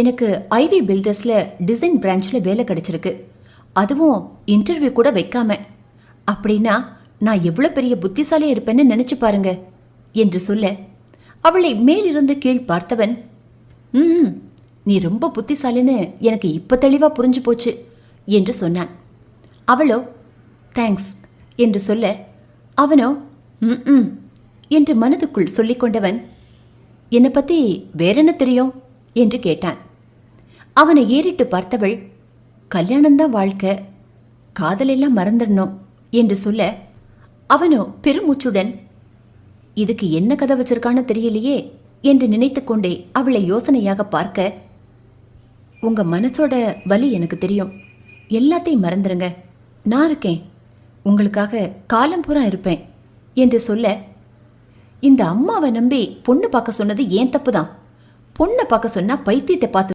எனக்கு IV பில்டர்ஸ்ல design பிரான்ச்ல வேலை கிடைச்சிருக்கு. அதுவும் இன்டர்வியூ கூட வைக்காம. அப்படின்னா நான் எவ்வளவு பெரிய புத்திசாலியா இருப்பேன்னு நினைச்சு பாருங்க என்று சொல்ல, அவளை மேலிருந்து கீழ் பார்த்தவன், ம் நீ ரொம்ப புத்திசாலின்னு எனக்கு இப்ப தெளிவா புரிஞ்சு போச்சு என்று சொன்னான். அவளோ தேங்க்ஸ் என்று சொல்ல, அவனோ ம் என்று மனதுக்குள் சொல்லிக் கொண்டவன், என்னை பத்தி வேற என்ன தெரியும் என்று கேட்டான். அவனை ஏறிட்டு பார்த்தவள், கல்யாணம்தான் வாழ்க்கை, காதலெல்லாம் மறந்துடணும் என்று சொல்ல, அவனோ பெருமூச்சுடன், இதுக்கு என்ன கதை வச்சிருக்கான்னு தெரியலையே என்று நினைத்து கொண்டே அவளை யோசனையாக பார்க்க, உங்க மனசோட வலி எனக்கு தெரியும், எல்லாத்தையும் மறந்துருங்க, நான் இருக்கேன், உங்களுக்காக காலம் பூரா இருப்பேன் என்று சொல்ல, இந்த அம்மாவை நம்பி பொண்ணு பார்க்க சொன்னது ஏன் தப்பு தான். பொண்ணை பார்க்க சொன்னா பைத்தியத்தை பார்த்து